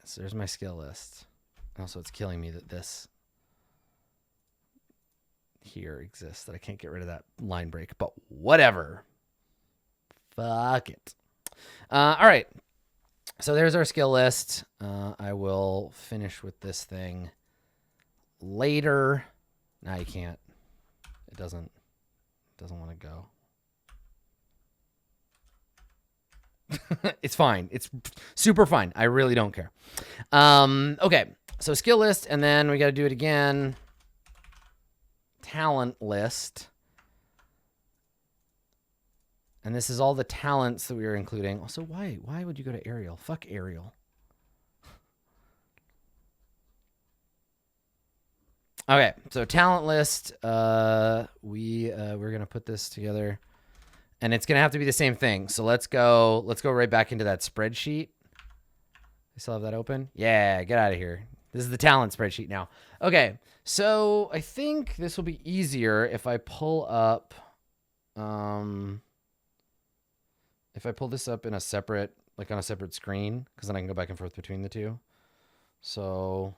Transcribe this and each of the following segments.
so there's my skill list. Also, it's killing me that this here exists, that I can't get rid of that line break, but whatever. Fuck it. All right. So there's our skill list. I will finish with this thing later. Now you can't. It doesn't want to go. It's fine. It's super fine. I really don't care. Okay. So skill list, and then we got to do it again. Talent list. And this is all the talents that we are including. Also, why would you go to Ariel? Fuck Ariel. Okay, so talent list. We're gonna put this together, and it's gonna have to be the same thing. So let's go right back into that spreadsheet. I still have that open. Yeah, get out of here. This is the talent spreadsheet now. Okay, so I think this will be easier if I pull up. If I pull this up in a separate, like on a separate screen, because then I can go back and forth between the two. So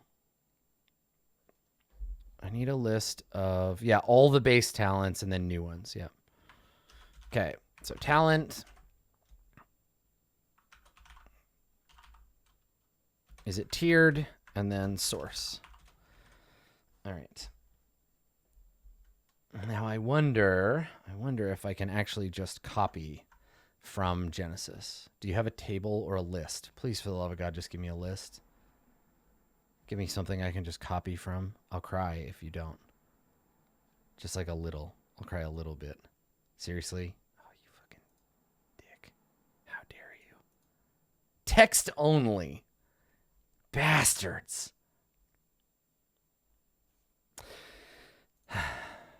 I need a list of, yeah, all the base talents and then new ones. Yeah. Okay. So talent. Is it tiered? And then source. All right. Now I wonder if I can actually just copy from Genesys. Do you have a table or a list? Please, for the love of God, just give me a list. Give me something I can just copy from. I'll cry if you don't. Just like a little. I'll cry a little bit. Seriously? Oh, you fucking dick. How dare you? Text only. Bastards.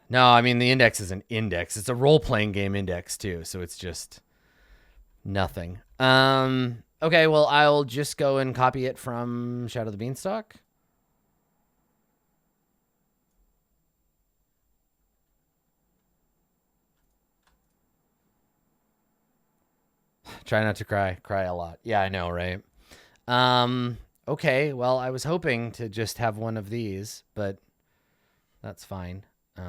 No, I mean, the index is an index. It's a role-playing game index, too, so it's just nothing. Okay, well, I'll just go and copy it from Shadow the Beanstalk. Try not to cry. Cry a lot. Yeah, I know, right? Okay, well, I was hoping to just have one of these, but that's fine. So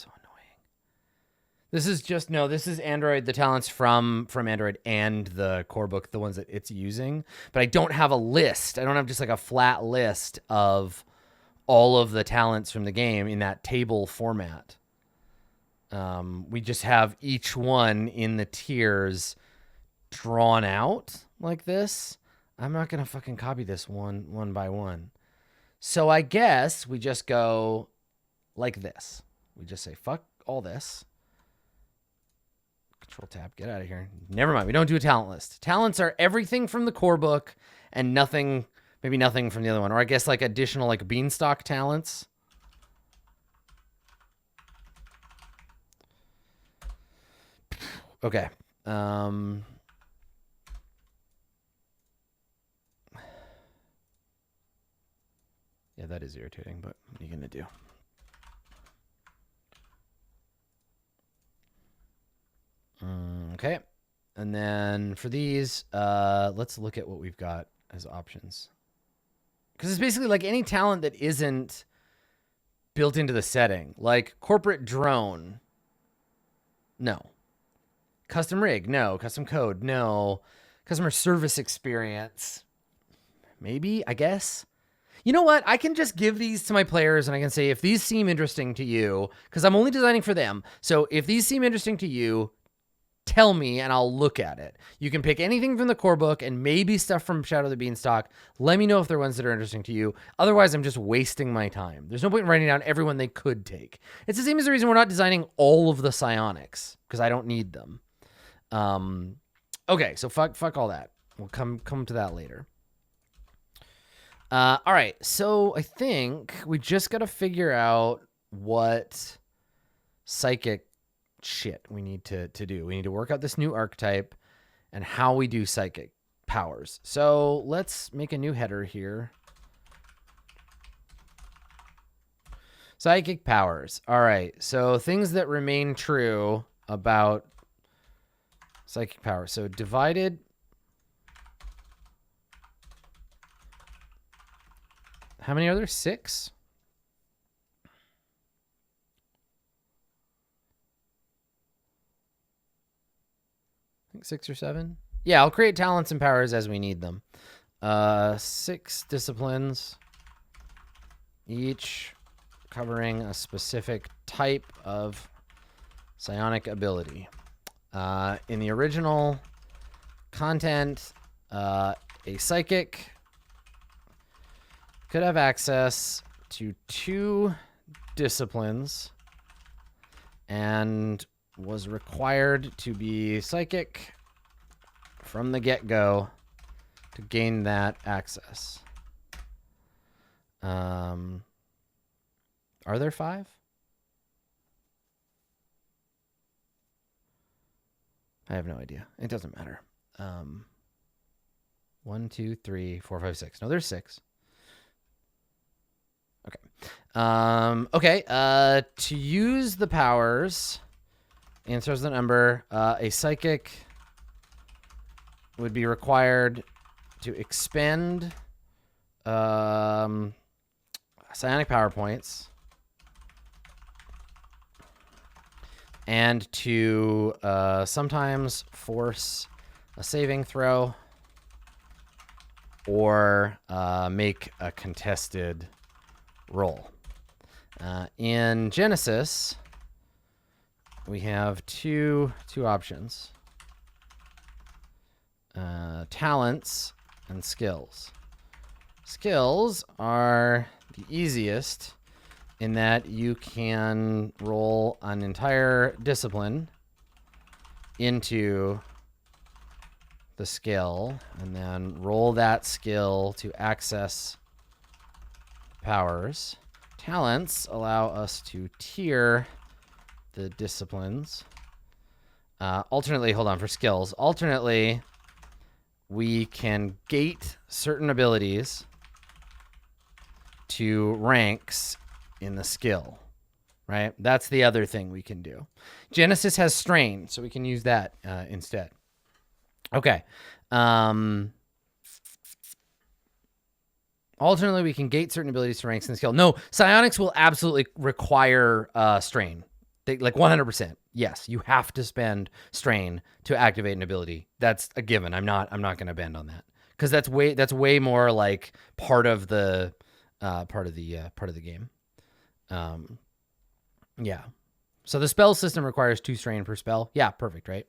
annoying. This is just, no, this is Android, the talents from Android and the core book, the ones that it's using. But I don't have a list. I don't have just like a flat list of all of the talents from the game in that table format. We just have each one in the tiers drawn out like this. I'm not going to fucking copy this one by one. So I guess we just go like this. We just say, fuck all this. Control tab, get out of here. Never mind. We don't do a talent list. Talents are everything from the core book and nothing, maybe nothing from the other one. Or I guess like additional like beanstalk talents. Okay. Yeah, that is irritating, but what are you going to do? Okay. And then for these, let's look at what we've got as options. Because it's basically like any talent that isn't built into the setting. Like corporate drone. No. Custom rig. No. Custom code. No. Customer service experience. Maybe, I guess. You know what? I can just give these to my players and I can say, if these seem interesting to you, because I'm only designing for them. So if these seem interesting to you, tell me and I'll look at it. You can pick anything from the core book and maybe stuff from Shadow the Beanstalk. Let me know if they're ones that are interesting to you. Otherwise, I'm just wasting my time. There's no point in writing down everyone they could take. It's the same as the reason we're not designing all of the psionics, because I don't need them. Okay, so fuck all that. We'll come to that later. All right, so I think we just got to figure out what psychic shit we need to do. We need to work out this new archetype and how we do psychic powers. So let's make a new header here. Psychic powers. All right. So things that remain true about psychic power. So divided. How many are there? 6? I think 6 or 7. Yeah, I'll create talents and powers as we need them. 6 disciplines, each covering a specific type of psionic ability. In the original content, a psychic could have access to 2 disciplines and was required to be psychic from the get-go to gain that access. Are there 5? I have no idea. It doesn't matter. 1, 2, 3, 4, 5, 6. No, there's 6. Okay. Okay. To use the powers, answers the number. A psychic would be required to expend psionic power points and to sometimes force a saving throw or make a contested roll. In Genesys, we have two options. Talents and skills. Skills are the easiest in that you can roll an entire discipline into the skill and then roll that skill to access powers. Talents allow us to tier the disciplines. Alternately, hold on, for skills. Alternately, we can gate certain abilities to ranks in the skill, right? That's the other thing we can do. Genesys has strain, so we can use that instead. Okay. Alternately, we can gate certain abilities to ranks in the skill. No, psionics will absolutely require strain. Like 100%. Yes, you have to spend strain to activate an ability. That's a given. I'm not going to bend on that because that's way more like part of the game. Yeah. So the spell system requires 2 strain per spell. Yeah, perfect, right?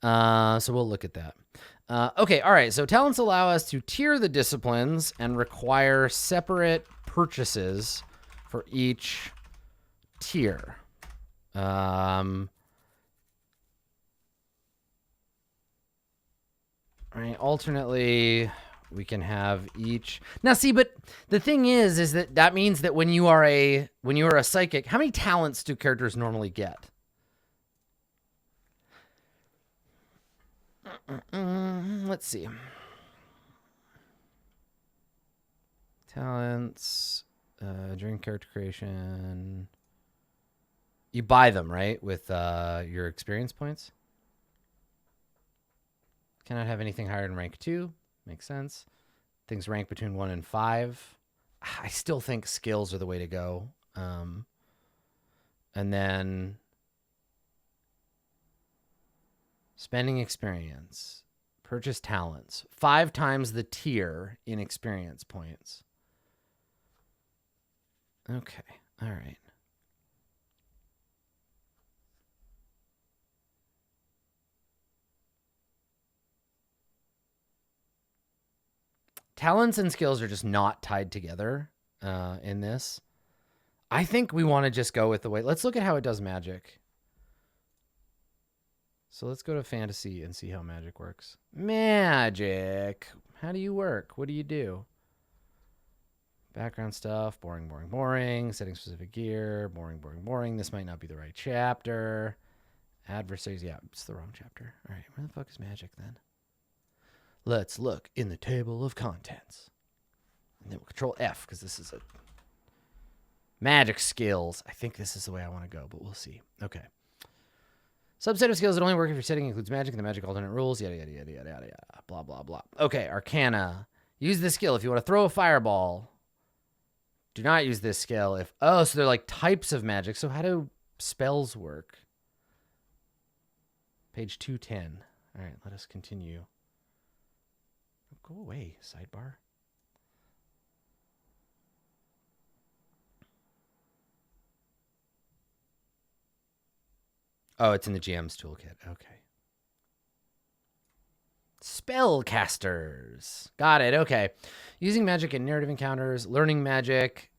So we'll look at that. Okay, all right. So talents allow us to tier the disciplines and require separate purchases for each tier. Right. Alternately, we can have each. Now, see, but the thing is that means that when you are a psychic, how many talents do characters normally get? Let's see. Talents during character creation. You buy them, right, with your experience points. Cannot have anything higher than rank 2. Makes sense. Things rank between 1 and 5. I still think skills are the way to go. And then spending experience. Purchase talents. 5 times the tier in experience points. Okay. All right. Talents and skills are just not tied together in this. I think we want to just go with the way. Let's look at how it does magic. So let's go to fantasy and see how magic works. Magic. How do you work? What do you do? Background stuff. Boring, boring, boring. Setting specific gear. Boring, boring, boring. This might not be the right chapter. Adversaries. Yeah, it's the wrong chapter. All right. Where the fuck is magic then? Let's look in the table of contents. And then we'll control F because this is a Magic skills. I think this is the way I want to go, but we'll see. Okay. Subset of skills that only work if your setting includes magic and the magic alternate rules. Yada, yada, yada, yada, yada, yada. Blah, blah, blah. Okay, Arcana. Use this skill if you want to throw a fireball. Do not use this skill if... Oh, so they're like types of magic. So how do spells work? Page 210. All right, let us continue. Go away, sidebar. Oh, it's in the GM's toolkit. Okay. Spellcasters. Got it. Okay. Using magic in narrative encounters, learning magic,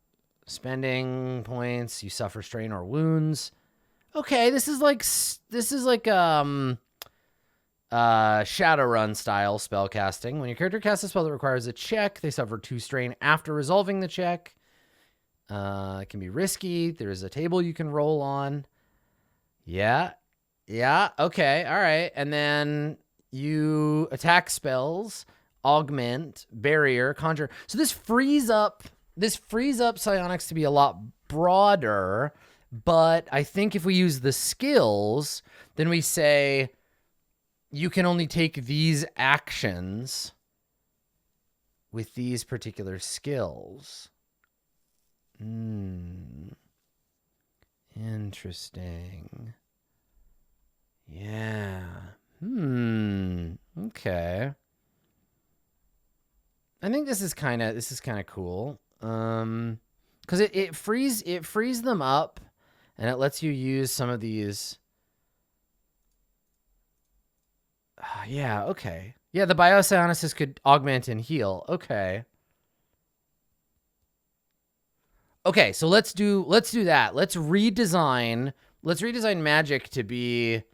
spending points, you suffer strain or wounds. Okay, this is like Shadowrun style spellcasting. When your character casts a spell that requires a check, they suffer 2 strain after resolving the check. It can be risky. There's a table you can roll on. Yeah. Yeah. Okay. All right. And then you attack spells, augment, barrier, conjure. So this frees up psionics to be a lot broader. But I think if we use the skills, then we say you can only take these actions with these particular skills. Interesting. Yeah. Okay. I think this is kind of cool. Because it frees them up, and it lets you use some of these. Yeah. Okay. Yeah. The Biopsionicist could augment and heal. Okay. Okay, so let's do that. Let's redesign magic to be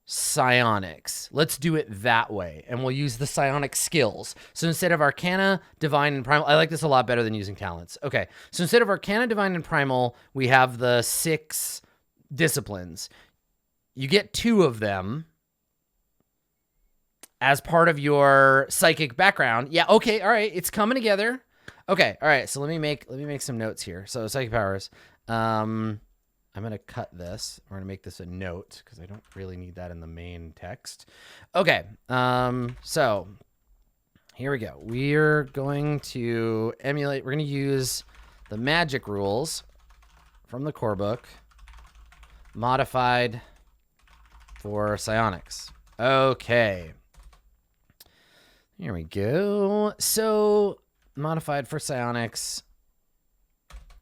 psionics. Let's do it that way, and we'll use the psionic skills. So instead of Arcana, Divine, and Primal, I like this a lot better than using talents. Okay, so instead of Arcana, Divine, and Primal, we have the 6 disciplines. You get 2 of them as part of your psychic background. Yeah, okay, all right, it's coming together. Okay, all right. So let me make some notes here. So psychic powers. I'm gonna cut this. We're gonna make this a note because I don't really need that in the main text. Okay. So here we go. We're going to emulate. We're gonna use the magic rules from the core book, modified for psionics. Okay. Here we go. So modified for psionics.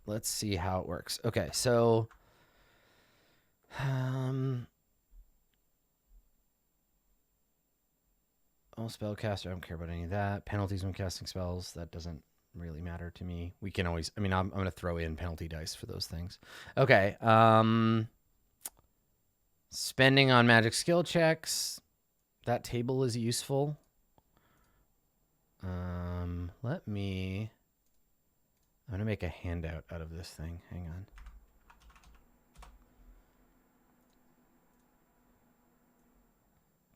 Let's see how it works. Okay, so spellcaster, I don't care about any of that. Penalties when casting spells, that doesn't really matter to me. We can always, I'm going to throw in penalty dice for those things. Okay, spending on magic skill checks. That table is useful. I'm going to make a handout out of this thing. Hang on.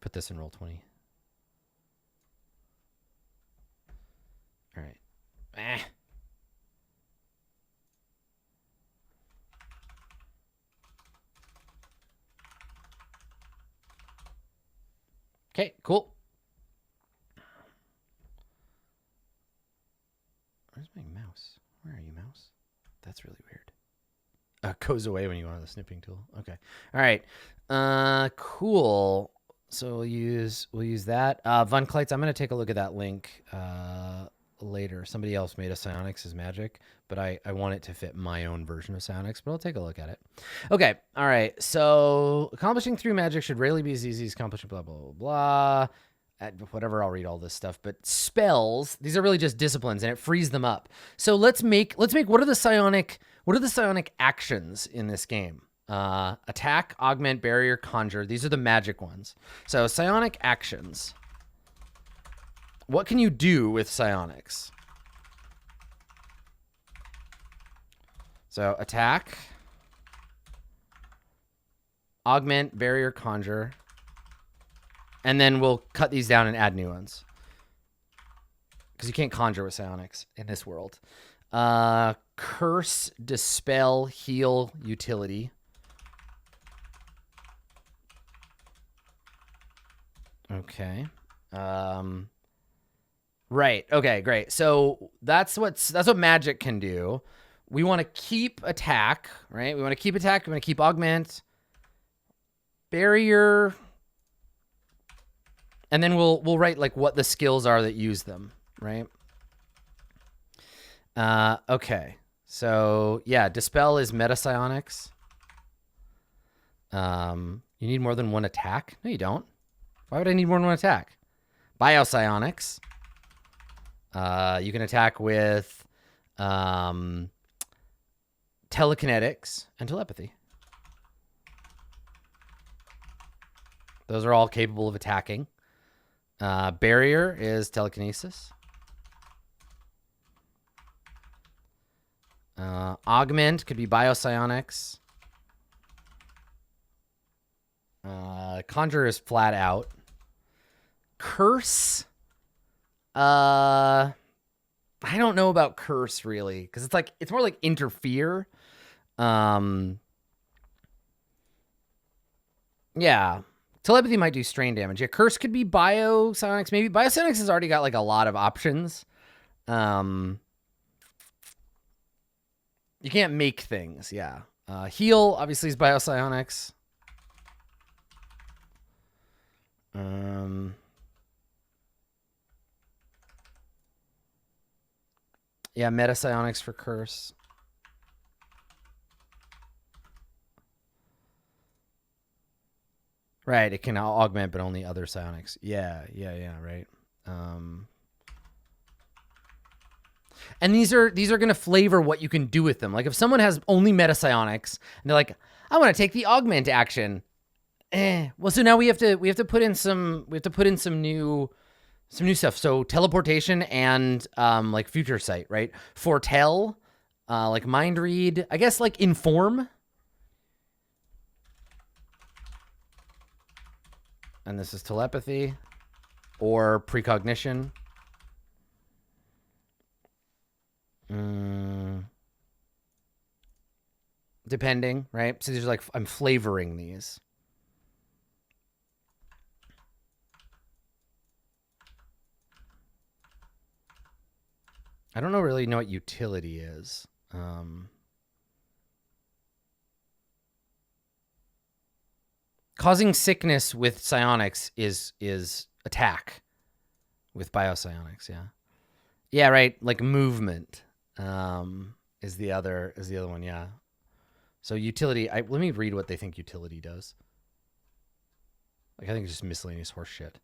Put this in Roll20. All right. Okay, cool. Where's my mouse? Where are you, mouse? That's really weird. It goes away when you go on the snipping tool. Okay. All right. Cool. So we'll use that. Von Kleitz, I'm going to take a look at that link later. Somebody else made a psionics as magic, but I want it to fit my own version of psionics, but I'll take a look at it. Okay. All right. So accomplishing through magic should rarely be as easy as accomplishing blah, blah, blah, blah. Whatever, I'll read all this stuff, but spells, these are really just disciplines, and it frees them up. So let's make what are the psionic actions in this game? Attack, augment, barrier, conjure. These are the magic ones. So psionic actions. What can you do with psionics? So attack, augment, barrier, conjure. And then we'll cut these down and add new ones, because you can't conjure with psionics in this world. Curse, dispel, heal, utility. Okay. Right. Okay, great. So that's what magic can do. We want to keep attack, right? We want to keep attack. We want to keep augment, barrier, and then we'll write like what the skills are that use them, right? Okay. So yeah, dispel is meta psionics. You need more than one attack? No, you don't. Why would I need more than one attack? Biopsionics. You can attack with telekinetics and telepathy. Those are all capable of attacking. Barrier is telekinesis. Augment could be biopsionics. Conjure is flat out. Curse. I don't know about curse really, because it's more like interfere. Yeah. Telepathy might do strain damage. Yeah, curse could be biopsionics. Maybe biopsionics has already got like a lot of options. You can't make things. Yeah. Heal obviously is biopsionics. Yeah, meta psionics for curse. Right, it can augment, but only other psionics. Yeah, right. And these are going to flavor what you can do with them. Like if someone has only meta psionics and they're like, I want to take the augment action. Well, so now we have to put in some new stuff. So teleportation and like future sight, right? Foretell, like mind read, I guess like inform. And this is telepathy or precognition. Depending, right? So these are like, I'm flavoring these. I don't really know what utility is. Causing sickness with psionics is attack with biopsionics, yeah. Yeah, right. Like movement is the other one, yeah. So utility, let me read what they think utility does. Like I think it's just miscellaneous horse shit.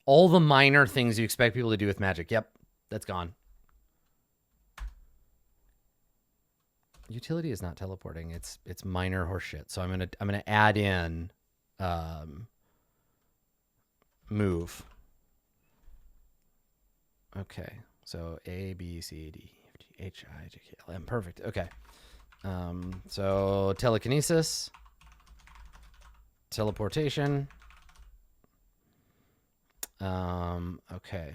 All the minor things you expect people to do with magic. Yep, that's gone. Utility is not teleporting. It's minor horse shit. So I'm gonna add in move. Okay. So A, B, C, D, F, G, H, I, J, K, L, M. Perfect. Okay. So telekinesis, teleportation. Okay.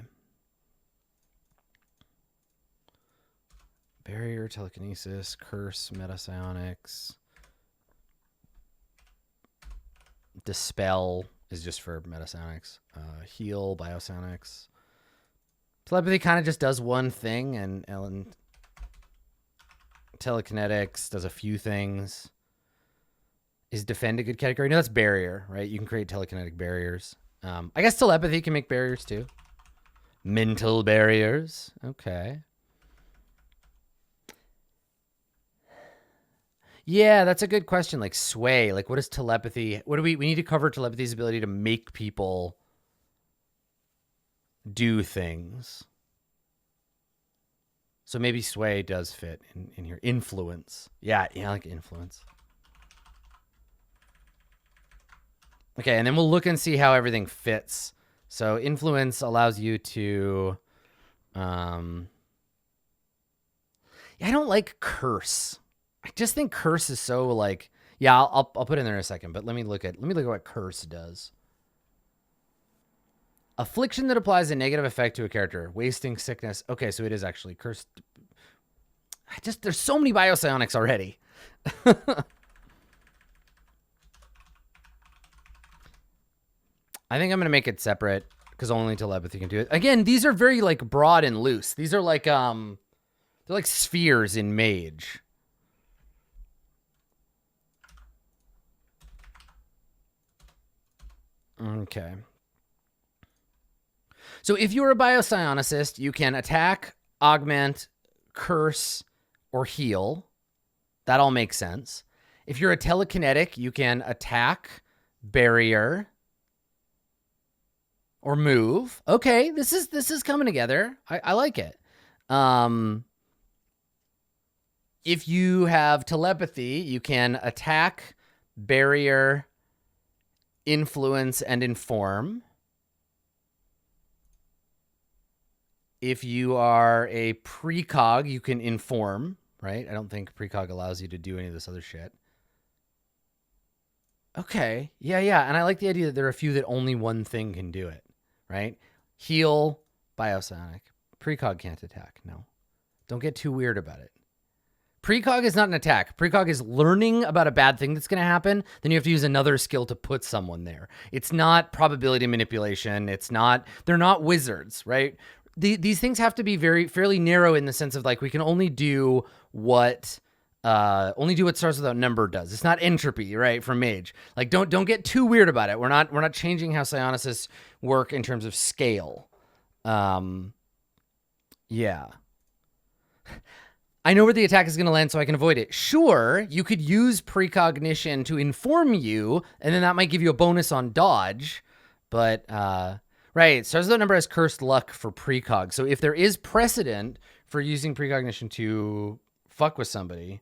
Barrier, telekinesis, curse, meta psionics. Dispel is just for meta psionics. Heal, biopsionics. Telepathy kind of just does one thing, and telekinetics does a few things. Is defend a good category? No, that's barrier, right? You can create telekinetic barriers. I guess telepathy can make barriers too. Mental barriers. Okay. Yeah, that's a good question. Like sway, like what is telepathy? What do we need to cover telepathy's ability to make people do things. So maybe sway does fit in here. Influence. Yeah, I like influence. Okay, and then we'll look and see how everything fits. So influence allows you to... Yeah, I don't like curse. I just think curse is so like... Yeah, I'll put it in there in a second, but let me look at what curse does. Affliction that applies a negative effect to a character. Wasting, sickness. Okay, so it is actually cursed. There's so many biopsionics already. I think I'm going to make it separate because only telepathy can do it. Again, these are very like broad and loose. These are like they're like spheres in Mage. Okay. So if you're a biopsionicist, you can attack, augment, curse, or heal. That all makes sense. If you're a telekinetic, you can attack, barrier, or move. Okay, this is coming together. I like it. If you have telepathy, you can attack, barrier, influence, and inform. If you are a precog, you can inform, right? I don't think precog allows you to do any of this other shit. Okay. Yeah. And I like the idea that there are a few that only one thing can do it, right? Heal, biopsionic. Precog can't attack. No. Don't get too weird about it. Precog is not an attack. Precog is learning about a bad thing that's going to happen. Then you have to use another skill to put someone there. It's not probability manipulation. They're not wizards, right? These things have to be fairly narrow in the sense of like, we can only do what stars without number does. It's not entropy, right? From Mage. Like, don't get too weird about it. We're not changing how psionicists work in terms of scale. Yeah. I know where the attack is going to land so I can avoid it. Sure, you could use precognition to inform you, and then that might give you a bonus on dodge. But, right, stars without number has cursed luck for precog. So if there is precedent for using precognition to fuck with somebody,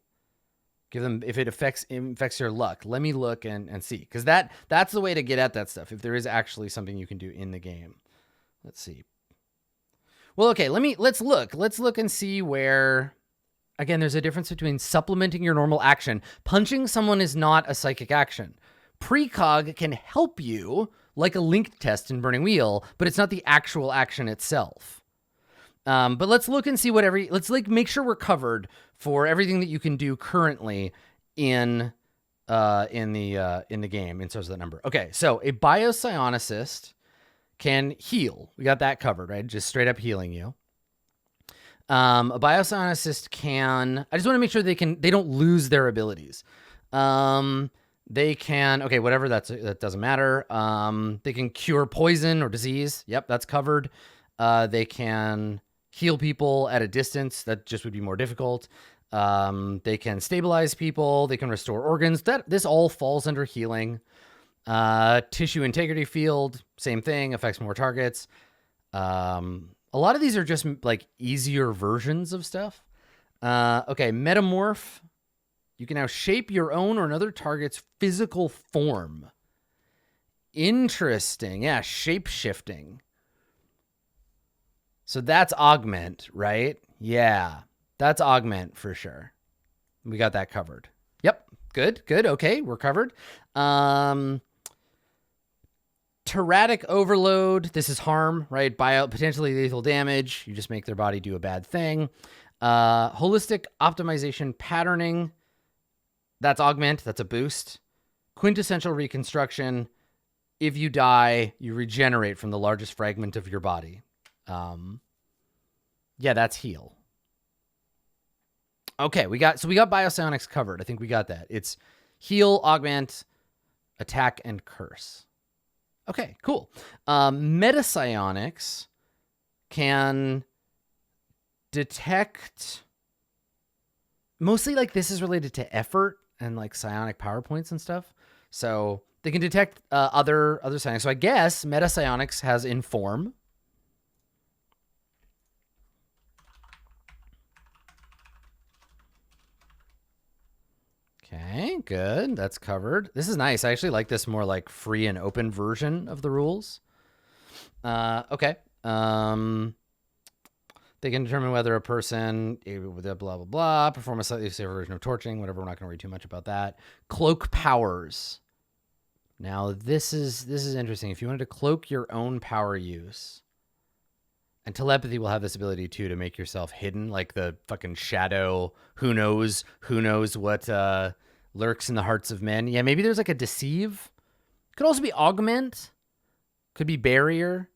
give them, if it infects your luck, let me look and see. Because that's the way to get at that stuff, if there is actually something you can do in the game. Let's see. Well, okay, let's look and see where... Again, there's a difference between supplementing your normal action. Punching someone is not a psychic action. Precog can help you, like a linked test in Burning Wheel, but it's not the actual action itself. But let's look and see let's like make sure we're covered for everything that you can do currently in the game in Stars Without Number. Okay, so a biopsionicist can heal. We got that covered, right? Just straight up healing you. A biopsionicist can... I just want to make sure they don't lose their abilities. They can... Okay, whatever, that doesn't matter. They can cure poison or disease. Yep, that's covered. They can heal people at a distance. That just would be more difficult. They can stabilize people. They can restore organs. This all falls under healing. Tissue integrity field, same thing, affects more targets. A lot of these are just like easier versions of stuff. Okay, metamorph. You can now shape your own or another target's physical form. Interesting. Yeah, shape-shifting. So that's augment, right? Yeah, that's augment for sure. We got that covered. Yep, good. Okay, we're covered. Tyrannic overload. This is harm, right? Potentially lethal damage. You just make their body do a bad thing. Holistic optimization patterning. That's augment. That's a boost. Quintessential reconstruction. If you die, you regenerate from the largest fragment of your body. Yeah, that's heal. Okay, we got biopsionics covered. I think we got that. It's heal, augment, attack, and curse. Okay, cool. Metapsionics can detect... Mostly, like, this is related to effort and, like, psionic power points and stuff. So they can detect other psionics. So I guess metapsionics has inform. Okay, good. That's covered. This is nice. I actually like this more like free and open version of the rules. Okay. They can determine whether a person, blah, blah, blah, perform a slightly safer version of torching, whatever. We're not going to read too much about that. Cloak powers. Now, this is interesting. If you wanted to cloak your own power use And telepathy will have this ability too to make yourself hidden, like the fucking shadow. Who knows what lurks in the hearts of men. Yeah, maybe there's like a deceive. Could also be augment. Could be barrier.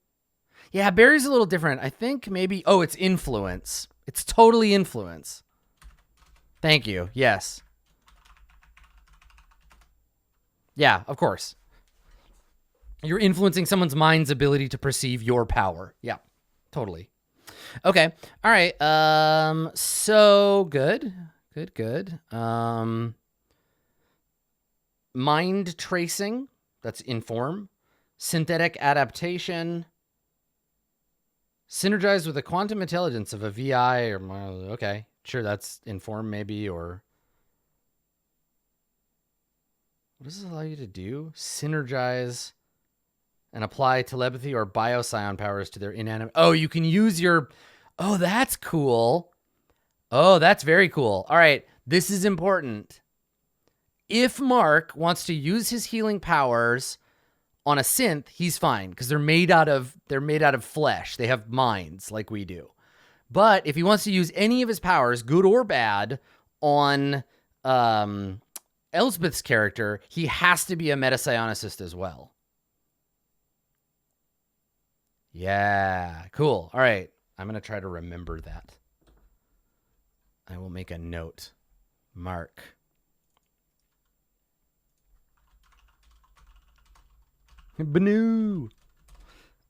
Yeah, barrier's a little different. I think maybe, oh, it's influence. It's totally influence. Thank you. Yes. Yeah, of course. You're influencing someone's mind's ability to perceive your power. Yeah. Totally. Okay. All right. So good. Good. Mind tracing. That's inform. Synthetic adaptation. Synergize with the quantum intelligence of a VI or okay. Sure, that's inform maybe, or what does this allow you to do? Synergize and apply telepathy or biopsion powers to their inanimate. Oh, you can use your. Oh, that's cool. Oh, that's very cool. All right, this is important. If Mark wants to use his healing powers on a synth, he's fine because they're made out of flesh. They have minds like we do. But if he wants to use any of his powers, good or bad, on Elspeth's character, he has to be a metapsionicist as well. Yeah, cool. All right. I'm going to try to remember that. I will make a note. Mark. Banu.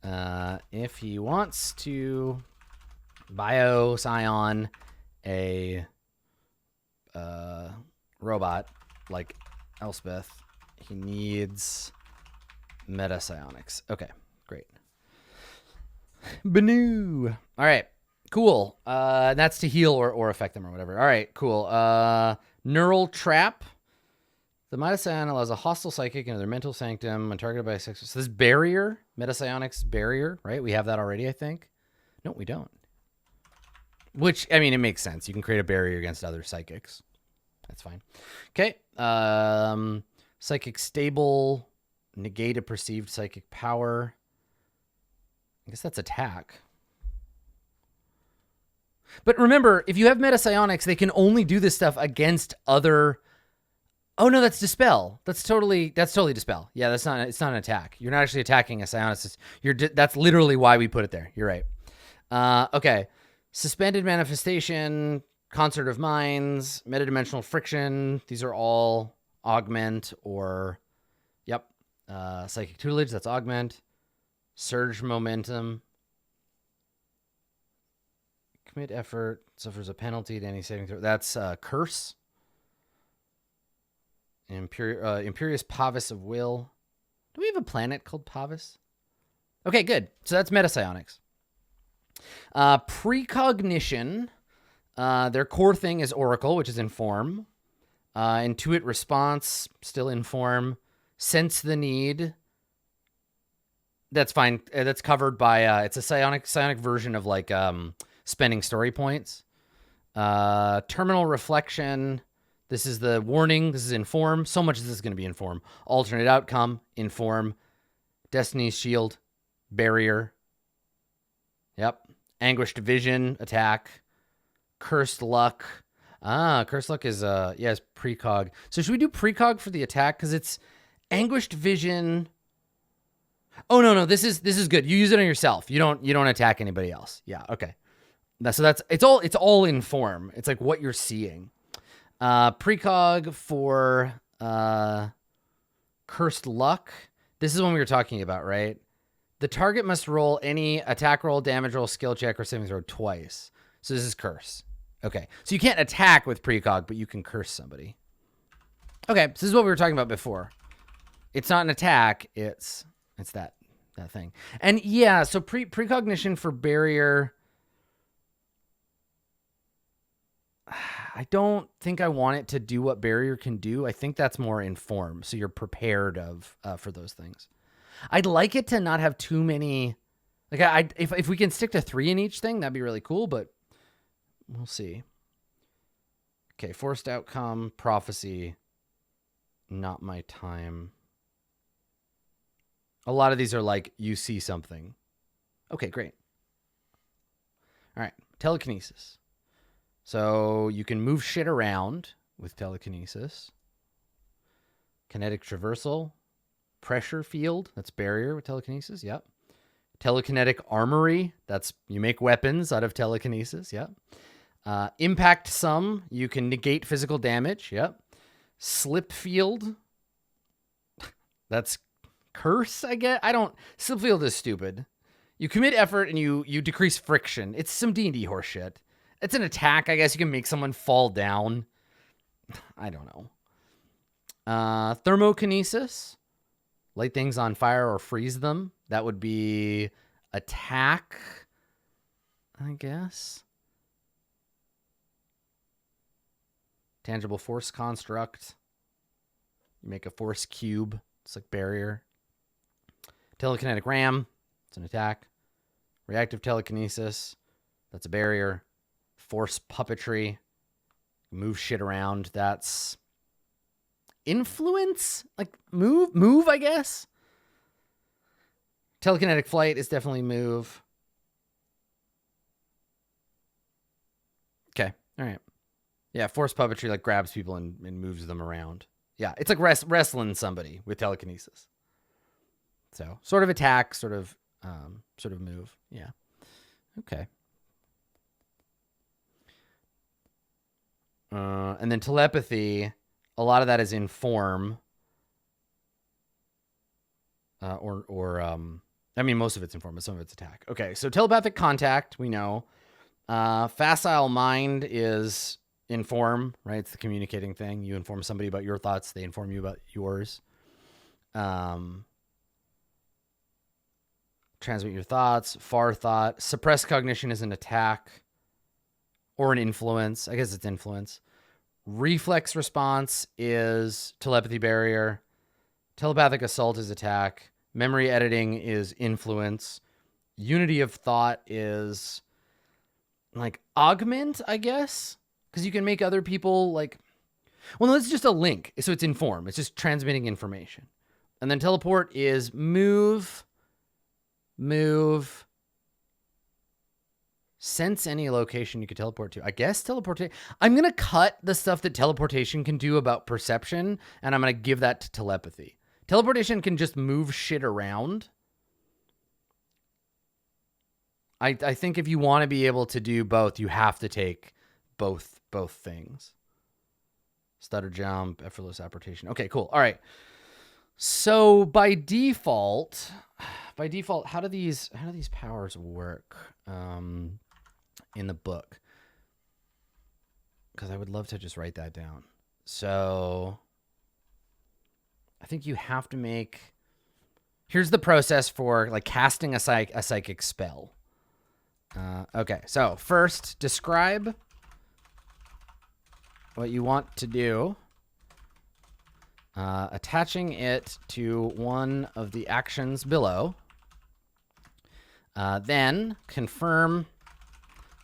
If he wants to bio-scion a robot like Elspeth, he needs metapsionics. Okay, great. Banu. All right, cool. That's to heal or affect them or whatever. All right, cool. Neural trap. The metapsion allows a hostile psychic into their mental sanctum when targeted by a sex. So this barrier, metapsionics barrier, right? We have that already, I think. No, we don't. Which, I mean, it makes sense. You can create a barrier against other psychics. That's fine. Okay. Psychic stable. Negate a perceived psychic power. I guess that's attack. But remember, if you have metapsionics, they can only do this stuff against other. Oh no, that's dispel. That's totally dispel. Yeah, it's not an attack. You're not actually attacking a psionicist. That's literally why we put it there. You're right. Okay. Suspended manifestation, concert of minds, metadimensional friction. These are all augment or, yep. Psychic tutelage, that's augment. Surge momentum. Commit effort, suffers a penalty to any saving throw. That's curse. Imperious Pavis of Will. Do we have a planet called Pavis? Okay, good. So that's metapsionics. Precognition. Their core thing is Oracle, which is inform. Intuit response, still inform. Sense the need. That's fine. That's covered by, it's a psionic version of like spending story points. Terminal reflection. This is the warning. This is inform. So much of this is going to be inform. Alternate outcome, inform. Destiny's shield, barrier. Yep. Anguished vision, attack. Cursed luck. Cursed luck is it's precog. So should we do precog for the attack? Because it's anguished vision. Oh no, this is good. You use it on yourself. You don't attack anybody else. Yeah, okay. So it's all inform. It's like what you're seeing. Precog for cursed luck. This is one we were talking about, right? The target must roll any attack roll, damage roll, skill check, or saving throw twice. So this is curse. Okay. So you can't attack with precog, but you can curse somebody. Okay. So this is what we were talking about before. It's not an attack. It's that thing. And yeah, so precognition for barrier. I don't think I want it to do what barrier can do. I think that's more inform. So you're prepared for those things. I'd like it to not have too many. Like if we can stick to 3 in each thing, that'd be really cool, but we'll see. Okay. Forced outcome, prophecy. Not my time. A lot of these are like, you see something. Okay, great. All right, telekinesis. So you can move shit around with telekinesis. Kinetic traversal. Pressure field. That's barrier with telekinesis. Yep. Telekinetic armory. That's you make weapons out of telekinesis. Yep. Impact sum. You can negate physical damage. Yep. Slip field. That's curse, I guess. Slip field is stupid. You commit effort and you decrease friction. It's some D&D horseshit. It's an attack, I guess. You can make someone fall down. I don't know. Thermokinesis. Light things on fire or freeze them. That would be attack, I guess. Tangible force construct. You make a force cube. It's like barrier. Telekinetic ram. It's an attack. Reactive telekinesis. That's a barrier. Force puppetry. Move shit around. That's influence? Like move, I guess. Telekinetic flight is definitely move. Okay. All right. Yeah, force puppetry like grabs people and moves them around. Yeah, it's like wrestling somebody with telekinesis. So sort of attack, sort of move. Yeah. Okay. And then telepathy, a lot of that is in form. Most of it's in form, but some of it's attack. Okay, so telepathic contact, we know. Facile mind is in form, right? It's the communicating thing. You inform somebody about your thoughts, they inform you about yours. Transmit your thoughts. Far thought. Suppressed cognition is an attack or an influence. I guess it's influence. Reflex response is telepathy barrier. Telepathic assault is attack. Memory editing is influence. Unity of thought is like augment, I guess, because you can make other people like, well, no, it's just a link. So it's in form. It's just transmitting information. And then teleport is move, sense any location you could teleport to. I guess teleportation. I'm going to cut the stuff that teleportation can do about perception, and I'm going to give that to telepathy. Teleportation can just move shit around. I think if you want to be able to do both, you have to take both things. Stutter jump, effortless apportation. Okay, cool. All right. So by default, how do these powers work in the book? Because I would love to just write that down. So I think you have to make. Here's the process for like casting a psychic spell. Okay, so first describe what you want to do. Attaching it to one of the actions below. Then confirm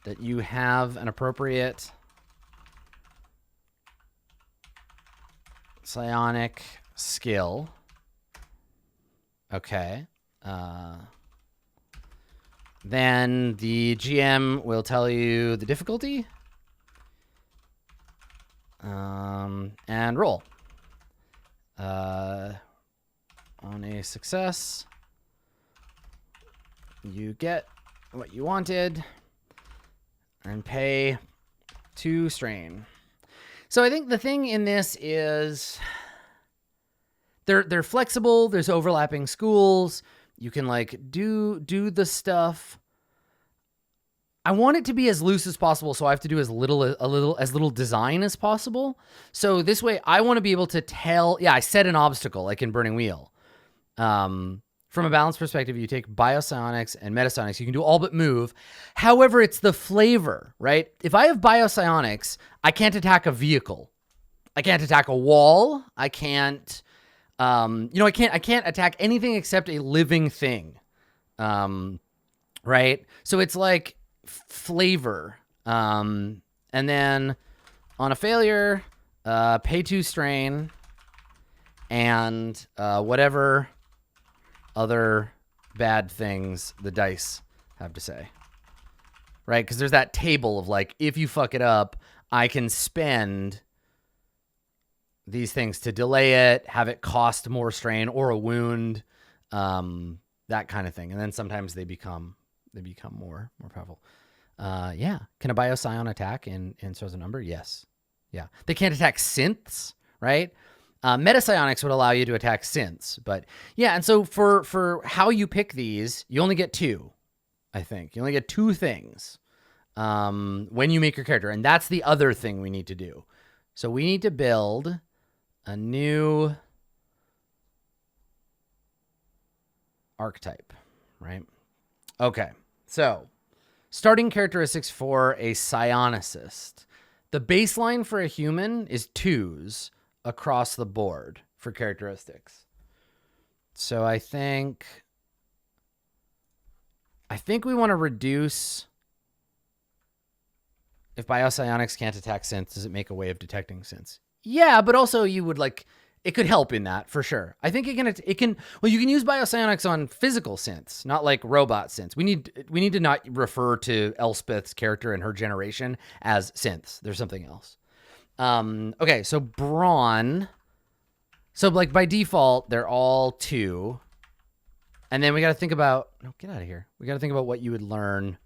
that you have an appropriate psionic skill. Okay. Then the GM will tell you the difficulty. And roll. On a success, you get what you wanted and pay 2 strain. So I think the thing in this is they're flexible. There's overlapping schools. You can like do the stuff. I want it to be as loose as possible, so I have to do as little design as possible. So this way, I want to be able to tell. Yeah, I set an obstacle like in Burning Wheel. From a balance perspective, you take biopsionics and metapsionics. You can do all but move. However, it's the flavor, right? If I have biopsionics, I can't attack a vehicle. I can't attack a wall. I can't. I can't attack anything except a living thing. Right? So it's like flavor. And then on a failure, pay 2 strain and whatever other bad things the dice have to say. right? Because there's that table of like, if you fuck it up, I can spend these things to delay it, have it cost more strain or a wound, that kind of thing. And then sometimes they become more powerful. Yeah. Can a bio-psion attack in Source of Number? Yes. Yeah. They can't attack synths, right? Meta psionics would allow you to attack synths, but yeah. And so for how you pick these, you only get two, I think. You only get two things when you make your character. And that's the other thing we need to do. So we need to build a new archetype, right? Okay. So starting characteristics for a psionicist. The baseline for a human is 2s across the board for characteristics. So I think we want to reduce. If biopsionics can't attack synths, does it make a way of detecting synths? Yeah, but also you would like, it could help in that for sure. I think it can, well, you can use biopsionics on physical synths, not like robot synths. We need to not refer to Elspeth's character and her generation as synths. There's something else. Okay, so brawn. So like by default, they're all 2. And then we got to think about, no, get out of here. We got to think about what you would learn.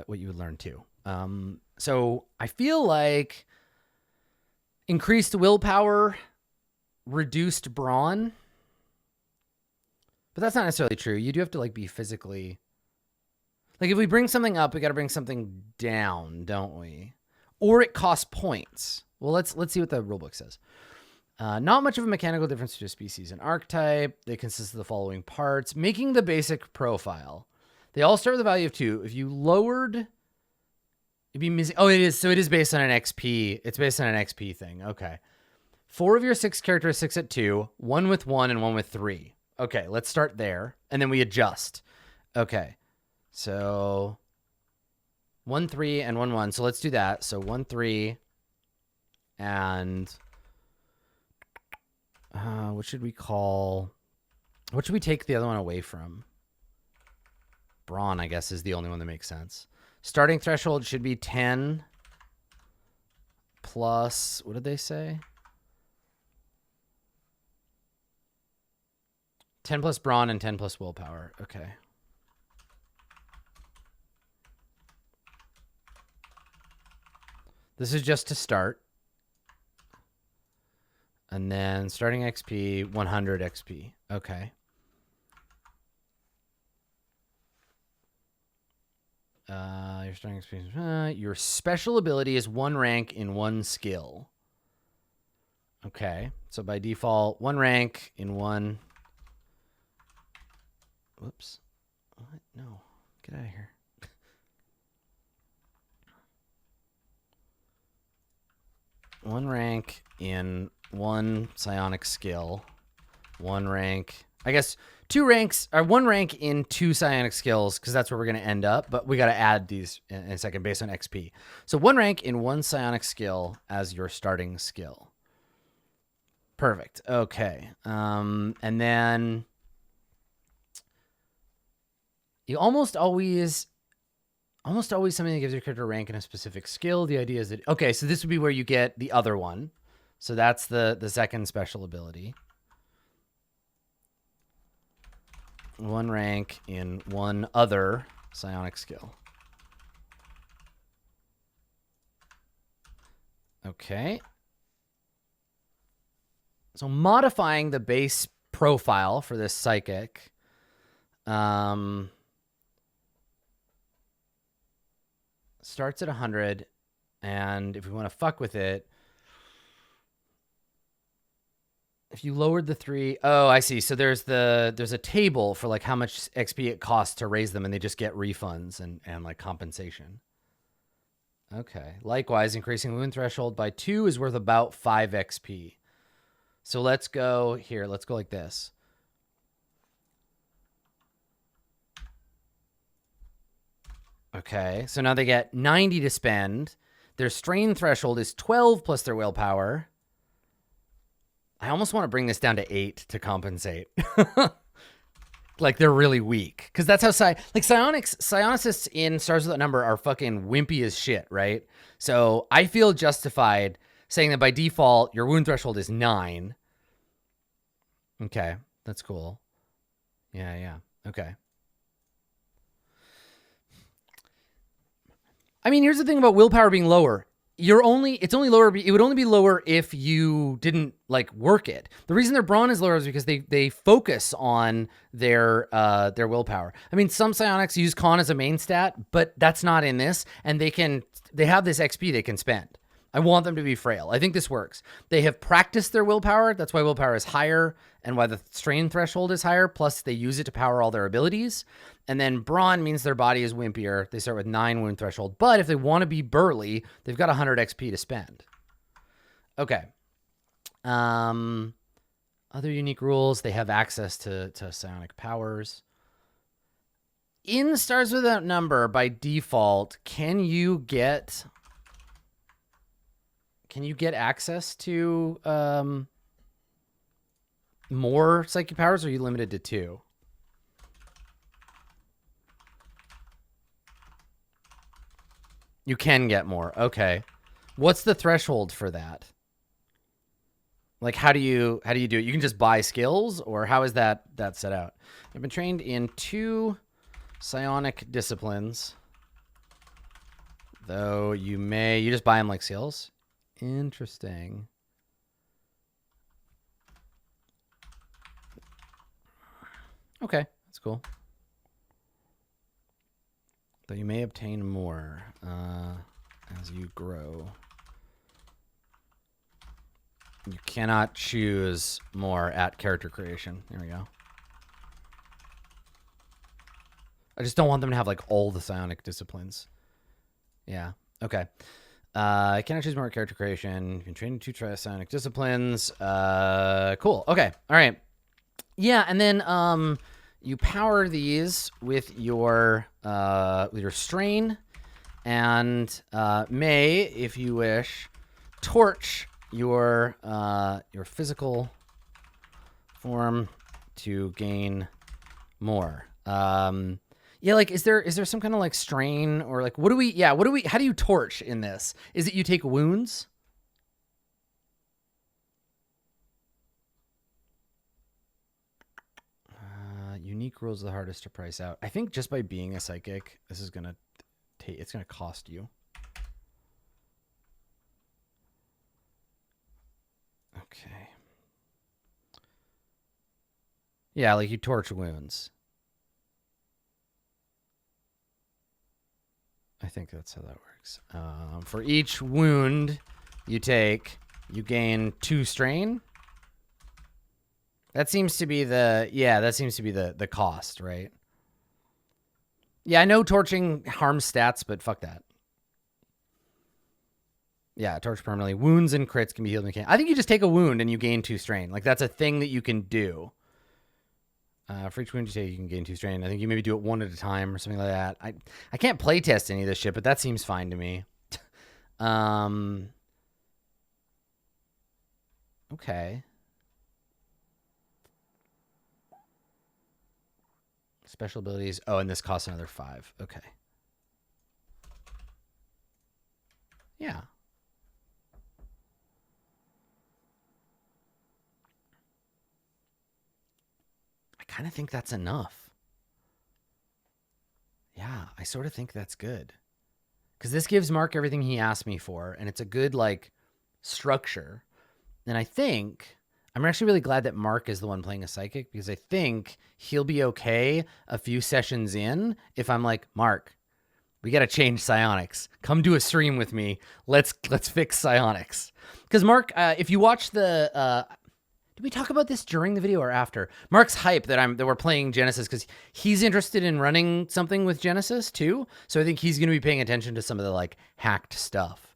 What you would learn too. So I feel like increased willpower, reduced brawn, but that's not necessarily true. You do have to like be physically, like if we bring something up, we got to bring something down, don't we? Or it costs points. Well, let's see what the rulebook says. Not much of a mechanical difference to a species and archetype. They consist of the following parts, making the basic profile. They all start with a value of 2. If you lowered, it'd be missing. Oh, it is. So it is based on an XP. It's based on an XP thing. Okay. 4 of your 6 characteristics at 2, 1 with 1 and 1 with 3. Okay. Let's start there. And then we adjust. Okay. So 1, 3 and 1, 1. So let's do that. So 1, 3 and what should we take the other one away from? Brawn, I guess, is the only one that makes sense. Starting threshold should be 10 plus, what did they say? 10 plus brawn and 10 plus willpower. Okay. This is just to start. And then starting XP, 100 XP. Okay. Your starting experience. Your special ability is 1 rank in 1 skill. Okay, so by default, 1 rank in 1. Whoops. What? No. Get out of here. 1 rank in 1 psionic skill. 1 rank. I guess 2 ranks, or 1 rank in 2 psionic skills, because that's where we're going to end up. But we got to add these in a second based on XP. So 1 rank in 1 psionic skill as your starting skill. Perfect. Okay. And then you almost always something that gives your character a rank in a specific skill. The idea is that, okay, so this would be where you get the other one. So that's the second special ability. 1 rank in 1 other psionic skill. Okay. So modifying the base profile for this psychic. Starts at 100, and if we want to fuck with it, if you lowered the 3, oh, I see. So there's a table for like how much XP it costs to raise them, and they just get refunds and like compensation. Okay. Likewise, increasing wound threshold by 2 is worth about 5 XP. So let's go here. Let's go like this. Okay, so now they get 90 to spend. Their strain threshold is 12 plus their willpower. I almost want to bring this down to 8 to compensate. Like they're really weak. Because that's how psionicists in Stars Without Number are fucking wimpy as shit, right? So I feel justified saying that by default, your wound threshold is 9. Okay, that's cool. Yeah. Okay. I mean, here's the thing about willpower being lower. It's only lower. It would only be lower if you didn't like work it. The reason their brawn is lower is because they focus on their willpower. I mean, some psionics use con as a main stat, but that's not in this, and they have this XP they can spend. I want them to be frail. I think this works. They have practiced their willpower. That's why willpower is higher and why the strain threshold is higher. Plus, they use it to power all their abilities. And then brawn means their body is wimpier. They start with 9 wound threshold. But if they want to be burly, they've got 100 XP to spend. Okay. Other unique rules. They have access to psionic powers. In Stars Without Number, by default, can you get access to more psychic powers, or are you limited to 2? You can get more. Okay. What's the threshold for that? Like, how do you do it? You can just buy skills, or how is that set out? I've been trained in 2 psionic disciplines, though you just buy them like skills. Interesting. Okay, that's cool. Though you may obtain more as you grow. You cannot choose more at character creation. There we go. I just don't want them to have like all the psionic disciplines. Yeah. Okay. I cannot choose more at character creation. You can train in 2 psionic disciplines. Cool. Okay. All right. Yeah, and then you power these with your strain, and may, if you wish, torch your physical form to gain more. Yeah, like is there some kind of like strain, or like how do you torch in this? Is it you take wounds? Unique rules are the hardest to price out. I think just by being a psychic, this is gonna cost you. Okay. Yeah, like you torch wounds. I think that's how that works. For each wound you take, you gain 2 strain. That seems to be the cost, right? Yeah, I know torching harms stats, but fuck that. Yeah, torch permanently. Wounds and crits can be healed. I think you just take a wound and you gain 2 strain. Like, that's a thing that you can do. For each wound you take, you can gain 2 strain. I think you maybe do it 1 at a time or something like that. I can't play test any of this shit, but that seems fine to me. Okay. Special abilities. Oh, and this costs another 5. Okay. Yeah. I kind of think that's enough. Yeah, I sort of think that's good. Because this gives Mark everything he asked me for, and it's a good, like, structure. And I think I'm actually really glad that Mark is the one playing a psychic, because I think he'll be okay a few sessions in if I'm like, Mark, we got to change psionics. Come do a stream with me. Let's fix psionics. Because Mark, if you watch the, did we talk about this during the video or after? Mark's hype that we're playing Genesys because he's interested in running something with Genesys too. So I think he's going to be paying attention to some of the like hacked stuff.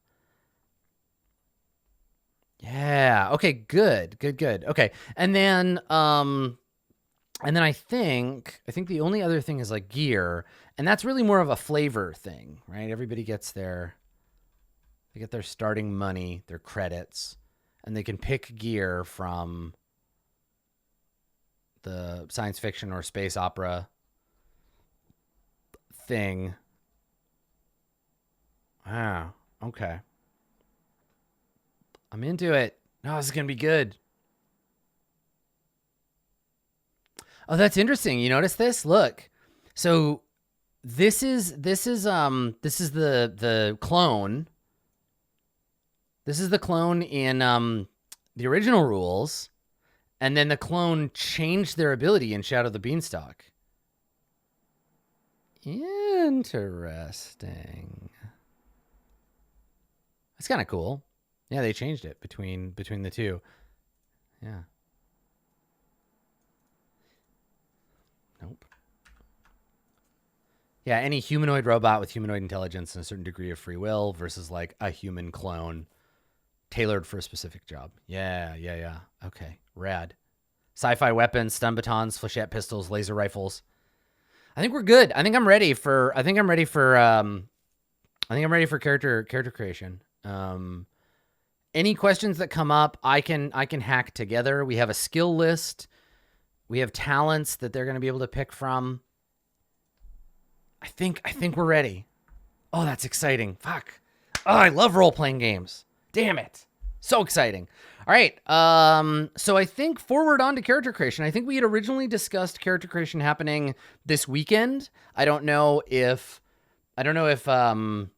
Yeah. Okay. Good. Okay. And then I think the only other thing is like gear, and that's really more of a flavor thing, right? Everybody gets they get their starting money, their credits, and they can pick gear from the science fiction or space opera thing. Wow. Okay. I'm into it. No, this is going to be good. Oh, that's interesting. You notice this? Look. So this is the clone. This is the clone in the original rules, and then the clone changed their ability in Shadow the Beanstalk. Interesting. That's kind of cool. Yeah, they changed it between the two. Yeah. Nope. Yeah, any humanoid robot with humanoid intelligence and a certain degree of free will versus like a human clone tailored for a specific job. Yeah. Okay, rad. Sci-fi weapons, stun batons, flechette pistols, laser rifles. I think we're good. I think I'm ready for character creation. Any questions that come up, I can hack together. We have a skill list. We have talents that they're going to be able to pick from. I think we're ready. Oh, that's exciting. Fuck. Oh, I love role-playing games. Damn it. So exciting. All right. So I think forward on to character creation. I think we had originally discussed character creation happening this weekend. I don't know if JP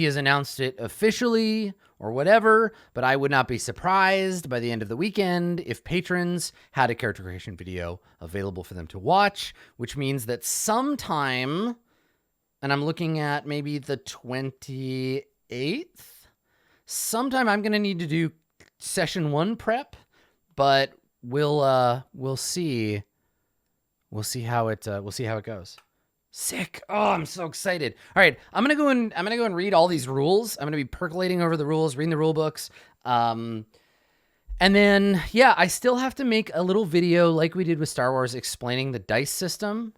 has announced it officially or whatever, but I would not be surprised by the end of the weekend if patrons had a character creation video available for them to watch, which means that sometime, and I'm looking at maybe the 28th, sometime I'm going to need to do session 1 prep, but we'll see. We'll see how it goes. Sick. Oh, I'm so excited. All right. I'm going to go and read all these rules. I'm going to be percolating over the rules, reading the rule books. And then, yeah, I still have to make a little video like we did with Star Wars explaining the dice system.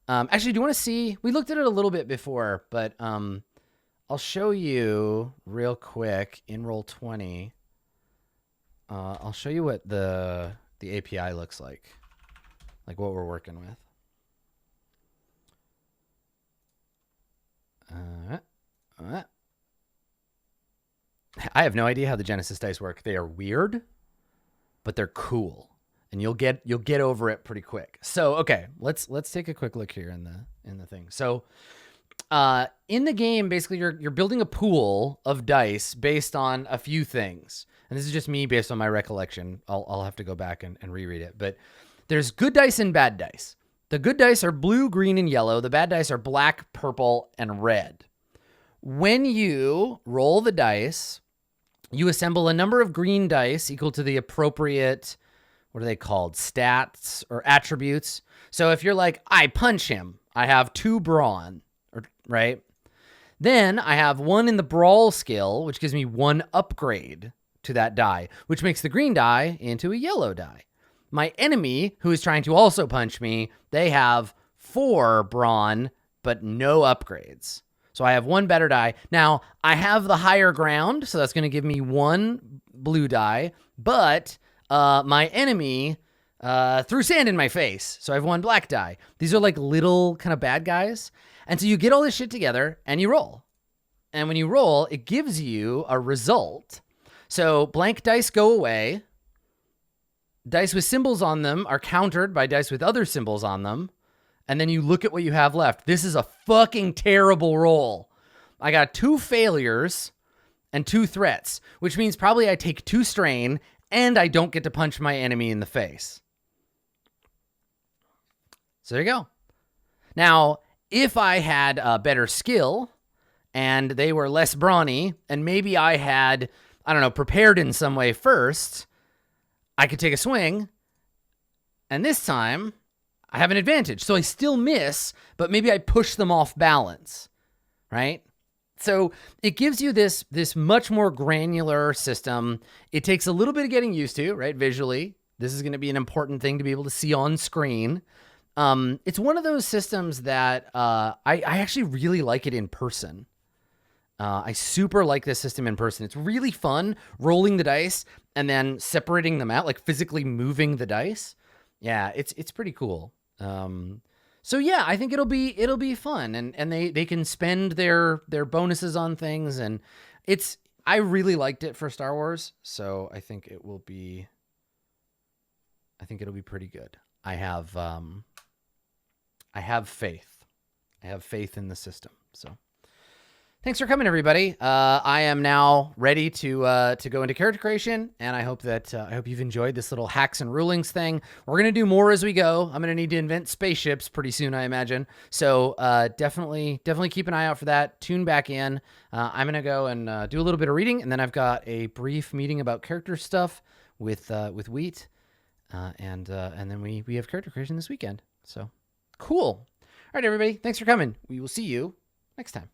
Actually, do you want to see? We looked at it a little bit before, but I'll show you real quick in Roll20. I'll show you what the API looks like what we're working with. I have no idea how the Genesys dice work. They are weird, but they're cool, and you'll get over it pretty quick. So, okay, let's take a quick look here in the thing. So, in the game, basically, you're building a pool of dice based on a few things, and this is just me based on my recollection. I'll have to go back and reread it, but there's good dice and bad dice. The good dice are blue, green, and yellow. The bad dice are black, purple, and red. When you roll the dice, you assemble a number of green dice equal to the appropriate, what are they called? Stats or attributes. So if you're like, I punch him, I have 2 brawn, right? Then I have 1 in the brawl skill, which gives me 1 upgrade to that die, which makes the green die into a yellow die. My enemy, who is trying to also punch me, they have 4 brawn, but no upgrades. So I have 1 better die. Now, I have the higher ground, so that's going to give me 1 blue die, but my enemy threw sand in my face, so I have 1 black die. These are like little kind of bad guys. And so you get all this shit together, and you roll. And when you roll, it gives you a result. So blank dice go away. Dice with symbols on them are countered by dice with other symbols on them. And then you look at what you have left. This is a fucking terrible roll. I got 2 failures and 2 threats, which means probably I take 2 strain and I don't get to punch my enemy in the face. So there you go. Now, if I had a better skill and they were less brawny and maybe I had, I don't know, prepared in some way first, I could take a swing, and this time I have an advantage. So I still miss, but maybe I push them off balance, right? So it gives you this much more granular system. It takes a little bit of getting used to, right, visually. This is going to be an important thing to be able to see on screen. It's one of those systems that I actually really like it in person. I super like this system in person. It's really fun rolling the dice and then separating them out, like physically moving the dice. Yeah, it's pretty cool. So yeah, I think it'll be fun, and they can spend their bonuses on things, and I really liked it for Star Wars, so I think it'll be pretty good. I have faith. I have faith in the system. So thanks for coming, everybody. I am now ready to go into character creation, and I hope you've enjoyed this little hacks and rulings thing. We're gonna do more as we go. I'm gonna need to invent spaceships pretty soon, I imagine. So definitely keep an eye out for that. Tune back in. I'm gonna go and do a little bit of reading, and then I've got a brief meeting about character stuff with Wheat, and then we have character creation this weekend. So cool. All right, everybody. Thanks for coming. We will see you next time.